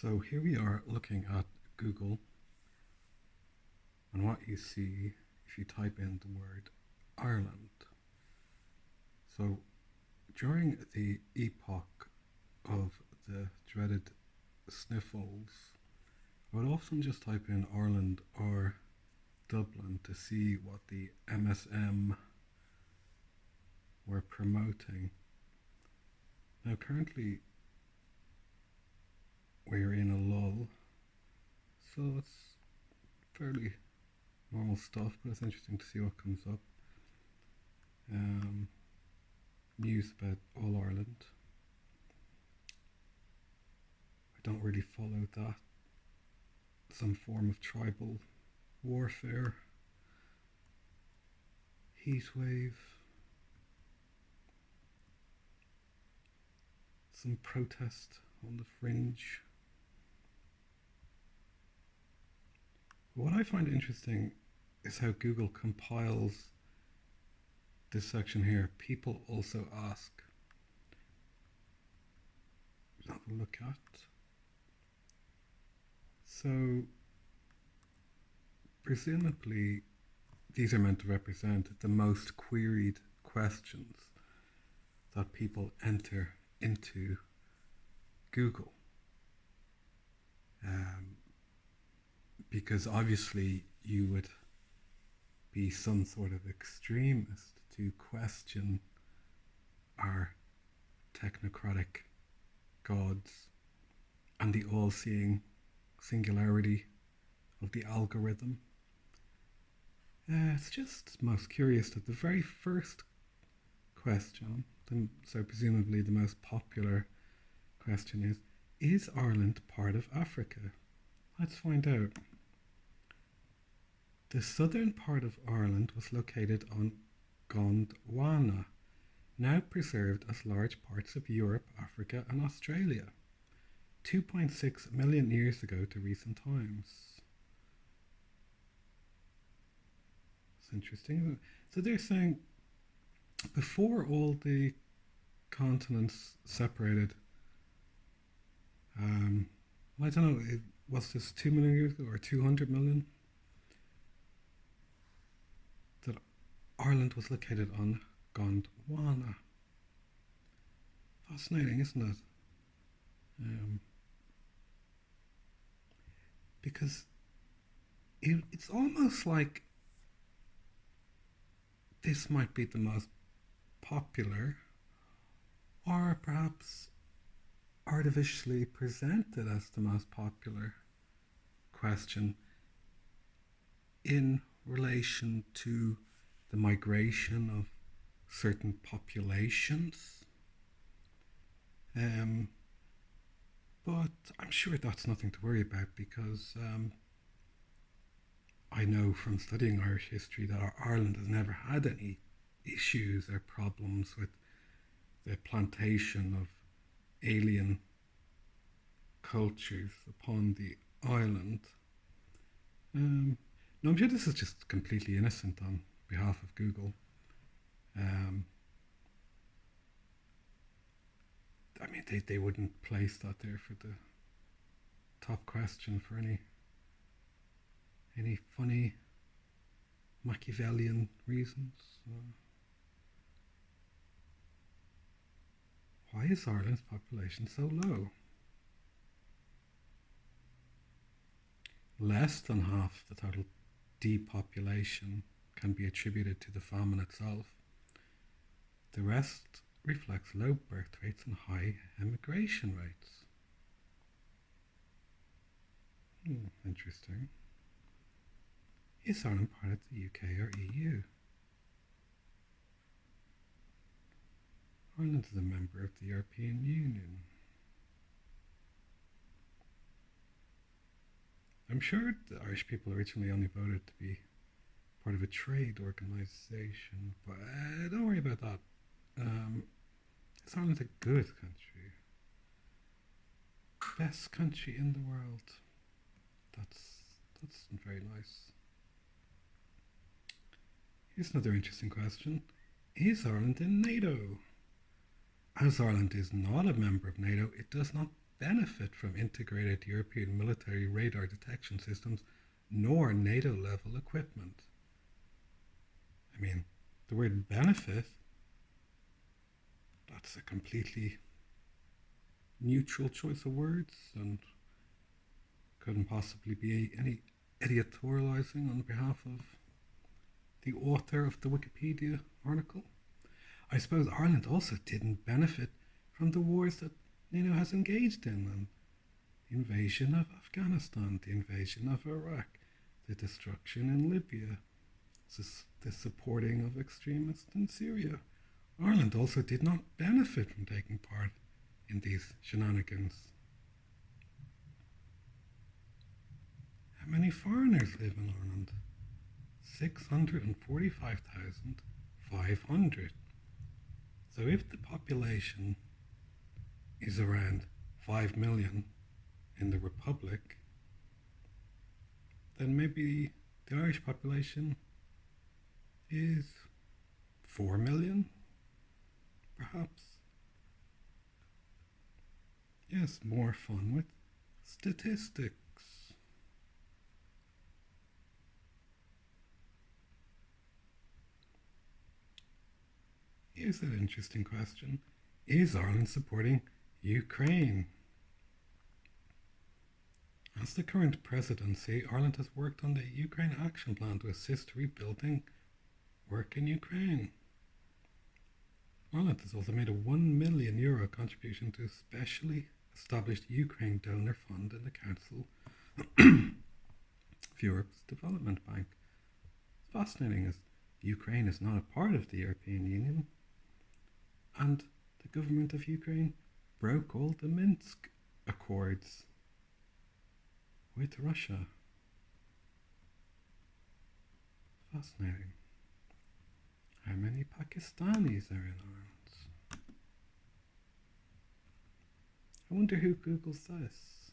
So here we are looking at Google, and what you see if you type in the word Ireland. So during the epoch of the dreaded sniffles, I would often just type in Ireland or Dublin to see what the MSM were promoting. Now currently we're in a lull, so it's fairly normal stuff, but it's interesting to see what comes up. Um, News about All Ireland. I don't really follow that. Some form of tribal warfare, heat wave, some protest on the fringe. What I find interesting is how Google compiles this section here. People also ask. Have a look at. So, presumably, these are meant to represent the most queried questions that people enter into Google. Because obviously you would be some sort of extremist to question our technocratic gods and the all-seeing singularity of the algorithm. It's just most curious that the very first question, so presumably the most popular question is Ireland part of Africa? Let's find out. The southern part of Ireland was located on Gondwana, now preserved as large parts of Europe, Africa, and Australia, 2.6 million years ago to recent times. It's interesting. So they're saying before all the continents separated, I don't know, was this 2 million years ago or 200 million? That Ireland was located on Gondwana. Fascinating, isn't it? Because it's almost like this might be the most popular, or perhaps artificially presented as the most popular question in relation to the migration of certain populations. But I'm sure that's nothing to worry about because I know from studying Irish history that Ireland has never had any issues or problems with the plantation of alien cultures upon the island. No, I'm sure this is just completely innocent on behalf of Google. I mean, they wouldn't place that there for the top question for any funny Machiavellian reasons. Why is Ireland's population so low? Less than half the total depopulation can be attributed to the famine itself. The rest reflects low birth rates and high emigration rates. Interesting. Is Ireland part of the UK or EU? Ireland is a member of the European Union. I'm sure the Irish people originally only voted to be part of a trade organisation, but don't worry about that. Is Ireland a good country? Best country in the world. That's very nice. Here's another interesting question. Is Ireland in NATO? As Ireland is not a member of NATO, it does not benefit from integrated European military radar detection systems nor NATO level equipment. I mean, the word benefit, that's a completely neutral choice of words and couldn't possibly be any editorializing on behalf of the author of the Wikipedia article. I suppose Ireland also didn't benefit from the wars that NATO has engaged in, and the invasion of Afghanistan, the invasion of Iraq, the destruction in Libya, the supporting of extremists in Syria. Ireland also did not benefit from taking part in these shenanigans. How many foreigners live in Ireland? 645,500. So if the population is around 5 million in the Republic, then maybe the Irish population is 4 million, perhaps. Yes, more fun with statistics. Here's an interesting question. Is Ireland supporting Ukraine? As the current presidency, Ireland has worked on the Ukraine Action Plan to assist rebuilding work in Ukraine. Ireland has also made a €1 million contribution to a specially established Ukraine donor fund in the Council of Europe's Development Bank. It's fascinating as Ukraine is not a part of the European Union, and the government of Ukraine broke all the Minsk Accords with Russia. Fascinating. How many Pakistanis are in Ireland? I wonder who Googles this.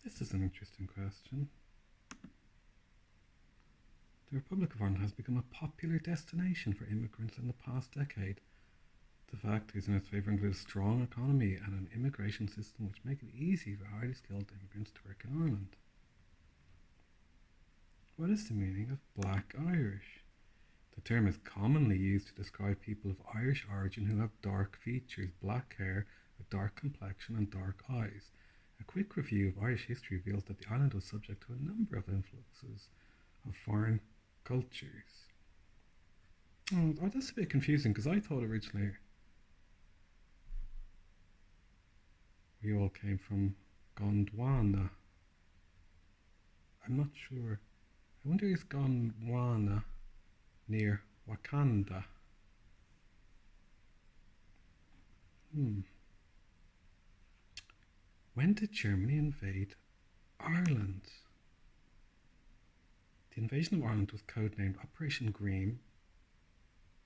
This is an interesting question. The Republic of Ireland has become a popular destination for immigrants in the past decade. The factors in its favour include a strong economy and an immigration system which make it easy for highly skilled immigrants to work in Ireland. What is the meaning of Black Irish? The term is commonly used to describe people of Irish origin who have dark features, black hair, a dark complexion and dark eyes. A quick review of Irish history reveals that the island was subject to a number of influences of foreign cultures. Oh, that's a bit confusing because I thought originally we all came from Gondwana. I'm not sure. I wonder is Gondwana near Wakanda? When did Germany invade Ireland? The invasion of Ireland was codenamed Operation Green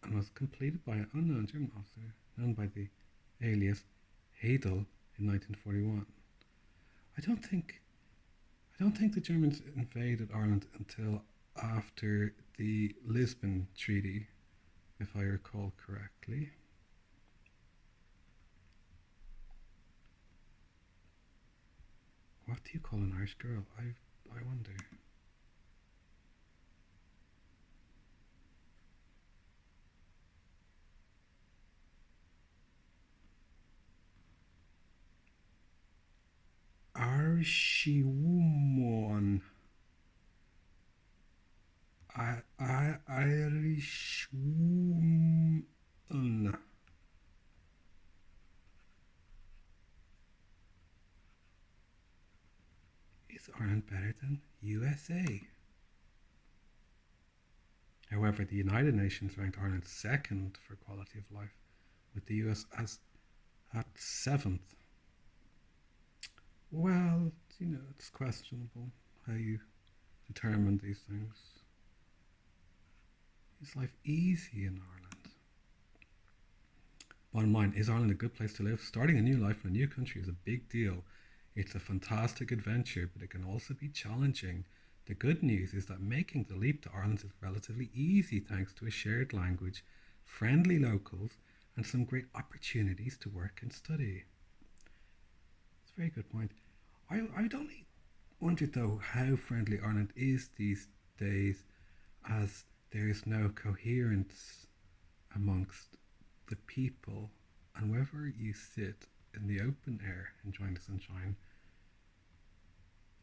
and was completed by an unknown German officer known by the alias Hedel in 1941. I don't think the Germans invaded Ireland until after the Lisbon Treaty, if I recall correctly. What do you call an Irish girl? I wonder. Irishwoman. Irishwoman. Is Ireland better than USA? However, the United Nations ranked Ireland second for quality of life, with the US as at 7th. Well, it's questionable how you determine these things. Is life easy in Ireland? Bottom line, is Ireland a good place to live? Starting a new life in a new country is a big deal. It's a fantastic adventure, but it can also be challenging. The good news is that making the leap to Ireland is relatively easy thanks to a shared language friendly locals, and some great opportunities to work and study. It's a very good point. I'd only wondered though how friendly Ireland is these days, as there is no coherence amongst the people, and wherever you sit in the open air enjoying the sunshine,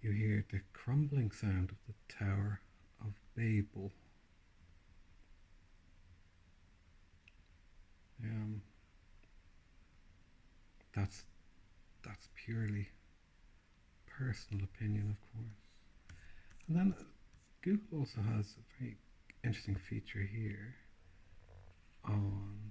you hear the crumbling sound of the Tower of Babel. Um, that's that's purely personal opinion, of course. And then Google also has a very interesting feature here on